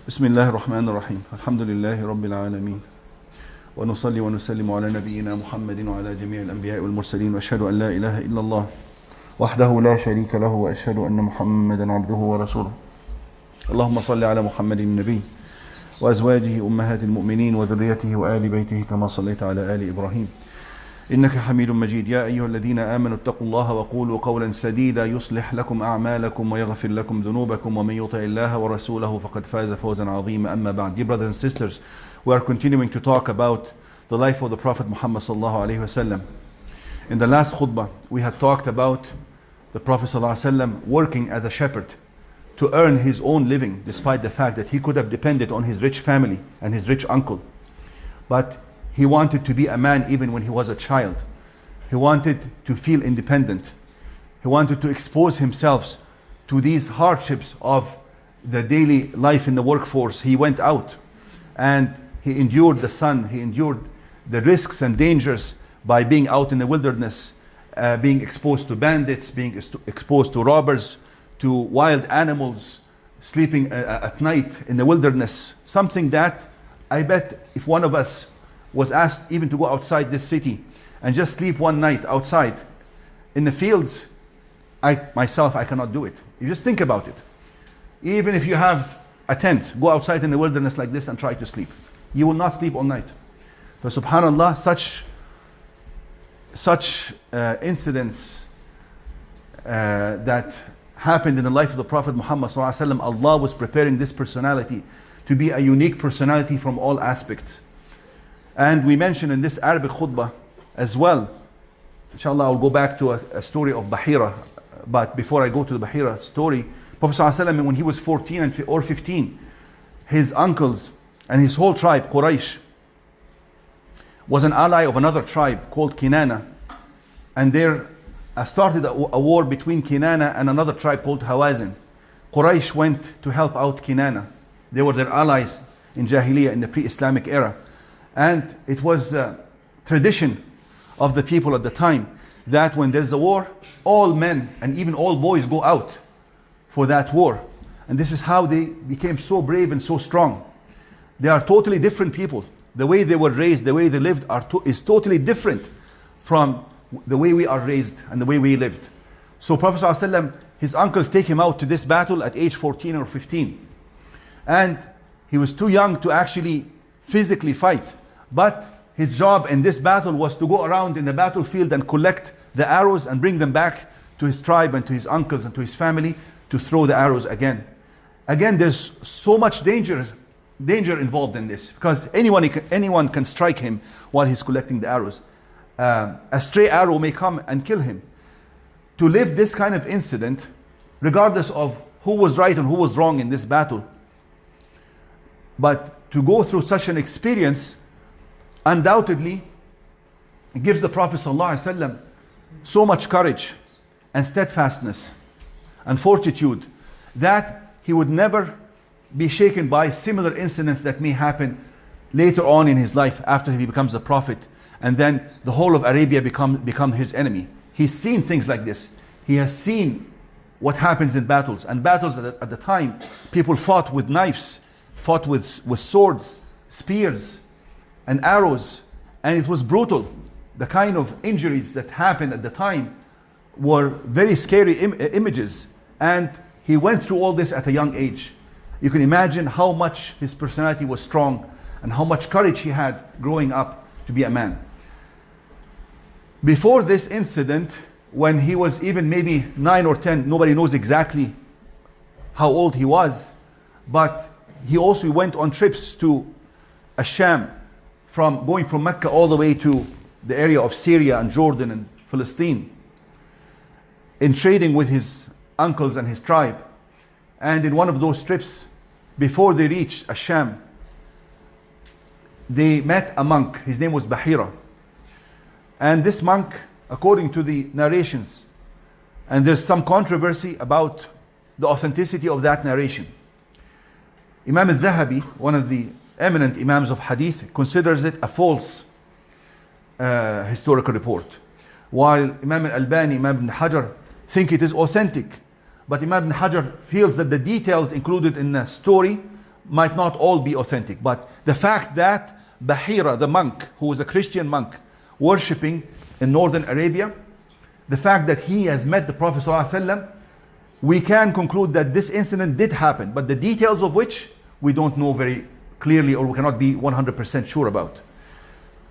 بسم الله الرحمن الرحيم الحمد لله رب العالمين ونصلي ونسلم على نبينا محمد وعلى جميع الأنبياء والمرسلين وأشهد أن لا إله إلا الله وحده لا شريك له وأشهد أن محمدا عبده ورسوله اللهم صل على محمد النبي وأزواجه أمهات المؤمنين وذريته وآل بيته كما صليت على آل إبراهيم إنك حميد مجيد. يا أيها الذين آمنوا اتقوا الله وقولوا قولا سديدا يصلح لكم أعمالكم ويغفر لكم ذنوبكم ومن يطع الله ورسوله فقد فاز فوزا عظيما. أما بعد. Dear brothers and sisters, we are continuing to talk about the life of the Prophet Muhammad sallallahu alaihi wasallam. In the last khutbah, we had talked about the Prophet sallallahu alaihi wasallam working as a shepherd to earn his own living, despite the fact that he could have depended on his rich family and his rich uncle. But he wanted to be a man even when he was a child. He wanted to feel independent. He wanted to expose himself to these hardships of the daily life in the workforce. He went out and he endured the sun. He endured the risks and dangers by being out in the wilderness, being exposed to bandits, being exposed to robbers, to wild animals, sleeping at night in the wilderness. Something that I bet if one of us was asked even to go outside this city and just sleep one night outside in the fields, I cannot do it. You just think about it. Even if you have a tent, go outside in the wilderness like this and try to sleep. You will not sleep all night. So subhanallah, such incidents that happened in the life of the Prophet Muhammad sallallahu alaihi wasallam, Allah was preparing this personality to be a unique personality from all aspects. And we mentioned in this Arabic khutbah as well, inshallah I'll go back to a story of Bahira. But before I go to the Bahira story, Prophet ﷺ, when he was 14 or 15, his uncles and his whole tribe, Quraysh, was an ally of another tribe called Kinana. And there started a war between Kinana and another tribe called Hawazin. Quraysh went to help out Kinana. They were their allies in Jahiliyyah, in the pre-Islamic era. And it was a tradition of the people at the time that when there's a war, all men and even all boys go out for that war. And this is how they became so brave and so strong. They are totally different people. The way they were raised, the way they lived is totally different from the way we are raised and the way we lived. So Prophet ﷺ, his uncles take him out to this battle at age 14 or 15. And he was too young to actually physically fight. But his job in this battle was to go around in the battlefield and collect the arrows and bring them back to his tribe and to his uncles and to his family to throw the arrows again. Again, there's so much danger involved in this, because anyone can strike him while he's collecting the arrows. A stray arrow may come and kill him. To live this kind of incident, regardless of who was right and who was wrong in this battle, but to go through such an experience undoubtedly gives the Prophet ﷺ so much courage and steadfastness and fortitude that he would never be shaken by similar incidents that may happen later on in his life after he becomes a prophet, and then the whole of Arabia become his enemy. He's seen things like this. He has seen what happens in battles. And battles at the time, people fought with knives, fought with swords, spears, and arrows, and it was brutal. The kind of injuries that happened at the time were very scary images, and he went through all this at a young age. You can imagine how much his personality was strong and how much courage he had growing up to be a man. Before this incident, when he was even maybe 9 or 10, nobody knows exactly how old he was, but he also went on trips to Asham, going from Mecca all the way to the area of Syria and Jordan and Palestine, in trading with his uncles and his tribe. And in one of those trips, before they reached Asham, they met a monk. His name was Bahira. And this monk, according to the narrations, and there's some controversy about the authenticity of that narration. Imam al-Dhahabi, one of the eminent Imams of Hadith, considers it a false historical report, while Imam al-Albani, Imam ibn Hajar think it is authentic. But Imam ibn Hajar feels that the details included in the story might not all be authentic. But the fact that Bahira, the monk, who was a Christian monk, worshipping in northern Arabia, the fact that he has met the Prophet ﷺ, we can conclude that this incident did happen, but the details of which we don't know very clearly, or we cannot be 100% sure about.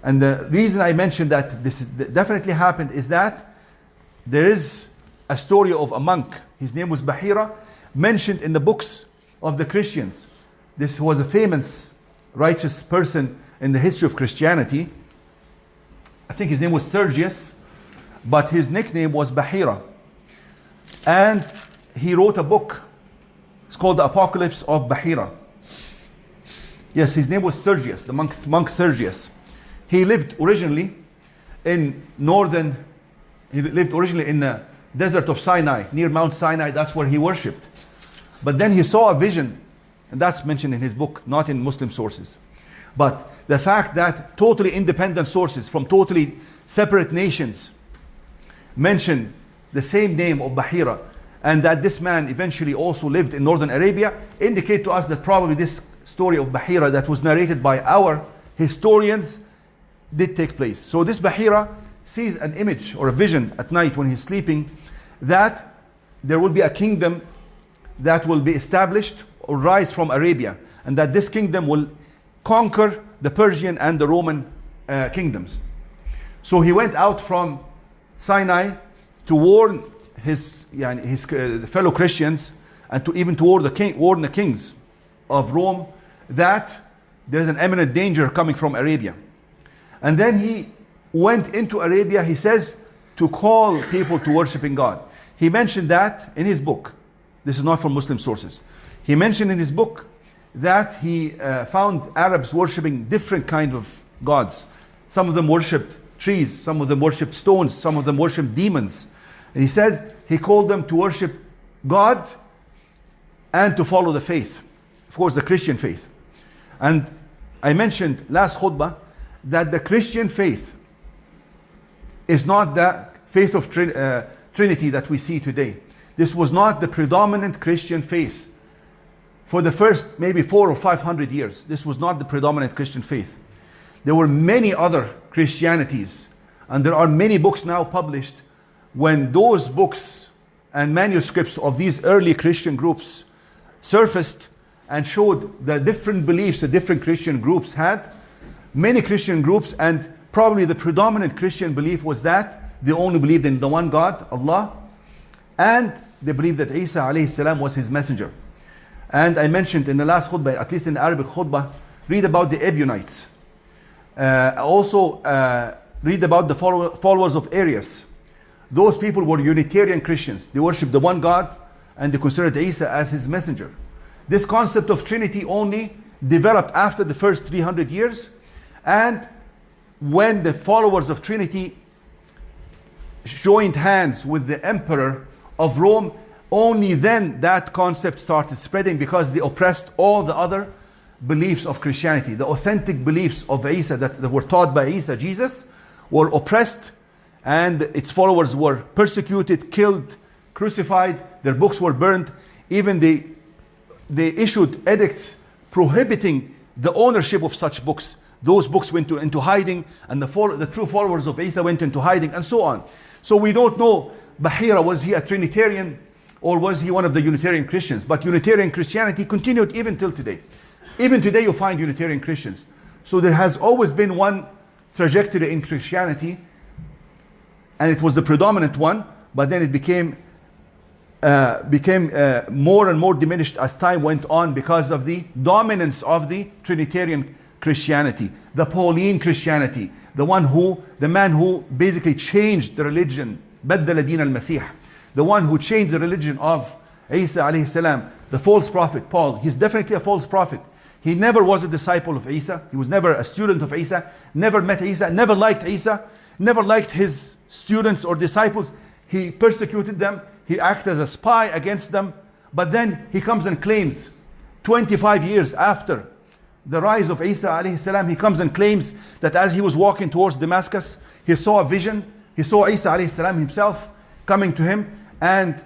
And the reason I mentioned that this definitely happened is that there is a story of a monk, his name was Bahira, mentioned in the books of the Christians. This was a famous righteous person in the history of Christianity. I think his name was Sergius, but his nickname was Bahira. And he wrote a book. It's called The Apocalypse of Bahira. Yes, his name was Sergius, the monk Sergius. He lived originally in the desert of Sinai, near Mount Sinai. That's where he worshipped. But then he saw a vision, and that's mentioned in his book, not in Muslim sources. But the fact that totally independent sources from totally separate nations mention the same name of Bahira, and that this man eventually also lived in northern Arabia, indicate to us that probably this story of Bahira that was narrated by our historians did take place. So this Bahira sees an image or a vision at night when he's sleeping, that there will be a kingdom that will be established or rise from Arabia, and that this kingdom will conquer the Persian and the Roman kingdoms. So he went out from Sinai to warn his fellow Christians, and to even to warn the kings of Rome that there's an imminent danger coming from Arabia. And then he went into Arabia, he says, to call people to worshiping God. He mentioned that in his book. This is not from Muslim sources. He mentioned in his book that he found Arabs worshiping different kinds of gods. Some of them worshipped trees, some of them worshipped stones, some of them worshipped demons. And he says he called them to worship God and to follow the faith. Of course, the Christian faith. And I mentioned last khutbah that the Christian faith is not the faith of Trinity that we see today. This was not the predominant Christian faith. For the first maybe 400 or 500 years, this was not the predominant Christian faith. There were many other Christianities, and there are many books now published. When those books and manuscripts of these early Christian groups surfaced and showed the different beliefs the different Christian groups had, many Christian groups, and probably the predominant Christian belief was that they only believed in the one God, Allah, and they believed that Isa alayhi salam was his messenger. And I mentioned in the last khutbah, at least in the Arabic khutbah, read about the Ebionites. Also read about the followers of Arius. Those people were Unitarian Christians. They worshipped the one God and they considered Isa as his messenger. This concept of Trinity only developed after the first 300 years. And when the followers of Trinity joined hands with the emperor of Rome, only then that concept started spreading, because they oppressed all the other beliefs of Christianity. The authentic beliefs of Isa that were taught by Isa, Jesus, were oppressed, and its followers were persecuted, killed, crucified. Their books were burned. Even they issued edicts prohibiting the ownership of such books. Those books went into hiding, and the true followers of Isa went into hiding, and so on. So we don't know, Bahira, was he a Trinitarian or was he one of the Unitarian Christians? But Unitarian Christianity continued even till today. Even today you find Unitarian Christians. So there has always been one trajectory in Christianity, and it was the predominant one, but then it became more and more diminished as time went on because of the dominance of the Trinitarian Christianity, the Pauline Christianity, the man who basically changed the religion, بدل دين المسيح, the one who changed the religion of Isa alayhi salam, the false prophet Paul. He's definitely a false prophet. He never was a disciple of Isa. He was never a student of Isa, never met Isa, never liked Isa, never liked his students or disciples. He persecuted them. He acted as a spy against them. But then he comes and claims, 25 years after the rise of Isa alayhi salam, he comes and claims that as he was walking towards Damascus, he saw a vision. He saw Isa alayhi salam himself coming to him and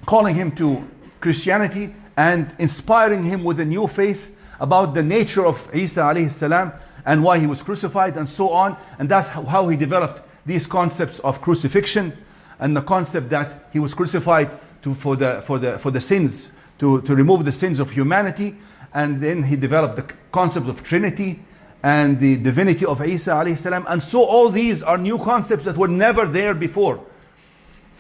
calling him to Christianity and inspiring him with a new faith about the nature of Isa alayhi salam and why he was crucified and so on. And that's how he developed these concepts of crucifixion and the concept that he was crucified for the sins, to remove the sins of humanity. And then he developed the concept of Trinity and the divinity of Isa alayhi salam. And so all these are new concepts that were never there before.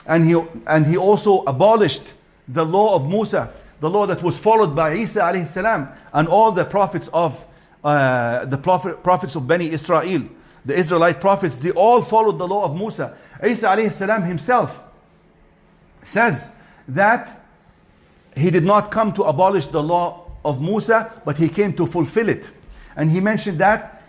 And he also abolished the law of Musa, the law that was followed by Isa alayhi salam and all the prophets of prophets of Bani Israel, the Israelite prophets. They all followed the law of Musa. Isa alayhi salam himself says that he did not come to abolish the law of Musa, but he came to fulfill it. And he mentioned that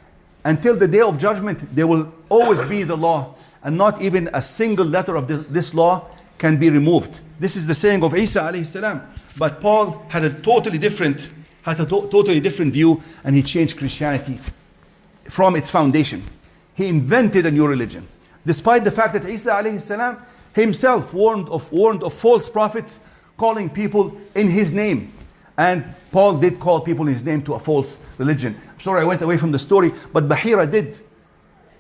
until the day of judgment, there will always be the law, and not even a single letter of this law can be removed. This is the saying of Isa alayhi salam. But Paul had a totally different view, and he changed Christianity from its foundation. He invented a new religion, despite the fact that Isa alayhi salam himself warned of false prophets calling people in his name. And Paul did call people in his name to a false religion. I'm sorry I went away from the story, but Bahira did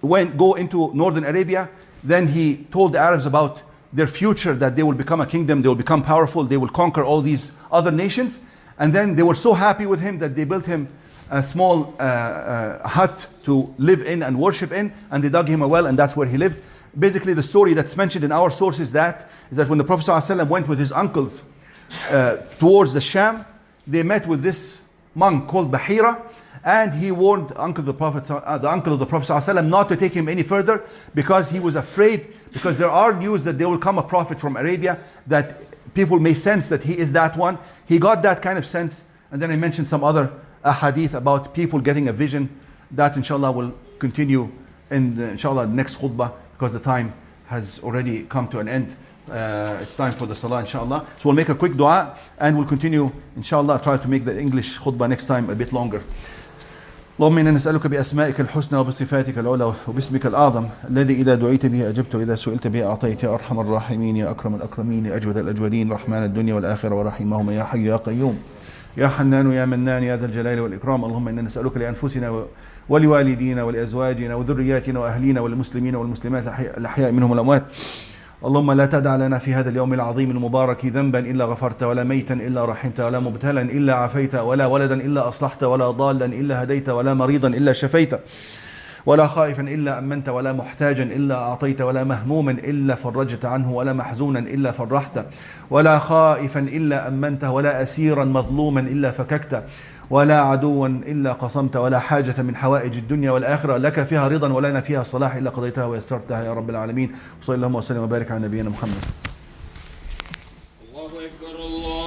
go into northern Arabia. Then he told the Arabs about their future, that they will become a kingdom, they will become powerful, they will conquer all these other nations. And then they were so happy with him that they built him a small hut to live in and worship in, and they dug him a well, and that's where he lived. Basically, the story that's mentioned in our sources is that when the Prophet ﷺ went with his uncles towards the Sham, they met with this monk called Bahira, and he warned the uncle of the Prophet ﷺ not to take him any further, because he was afraid, because there are news that there will come a prophet from Arabia, that people may sense that he is that one. He got that kind of sense. And then I mentioned some other hadith about people getting a vision. That inshallah will continue in the, inshallah, next khutbah, because the time has already come to an end. It's time for the salah, inshallah. So we'll make a quick dua and we'll continue, inshallah. Try to make the English khutbah next time a bit longer. اللهم إنا نسألك بأسمائك الحسنى وبصفاتك العلى وباسمك الأعظم الذي إذا دعيت به أجبت وإذا سئلت به أعطيت يا أرحم الراحمين يا أكرم الأكرمين يا أجود الأجودين رحمن الدنيا والآخرة ورحيمهما يا حي يا قيوم يا حنان يا منان يا ذا الجلال والإكرام. اللهم إنا نسألك لأنفسنا ولوالدينا ولأزواجنا وذرياتنا وأهلينا والمسلمين والمسلمات الأحياء منهم الأموات. اللهم لا تدع لنا في هذا اليوم العظيم المبارك ذنبا إلا غفرت ولا ميتا إلا رحمت ولا مبتلا إلا عافيت ولا ولدا إلا أصلحت ولا ضالا إلا هديت ولا مريضا إلا شفيت ولا خائفا إلا أمنت ولا محتاجا إلا أعطيت ولا مهموما إلا فرجت عنه ولا محزونا إلا فرحت ولا خائفا إلا أمنته ولا أسيرا مظلوما إلا فككت ولا عدوا إلا قصمت ولا حاجة من حوائج الدنيا والآخرة لك فيها رضا ولنا فيها صلاح إلا قضيتها ويسرتها يا رب العالمين. وصلى اللهم وسلم وبارك على نبينا محمد. الله أكبر الله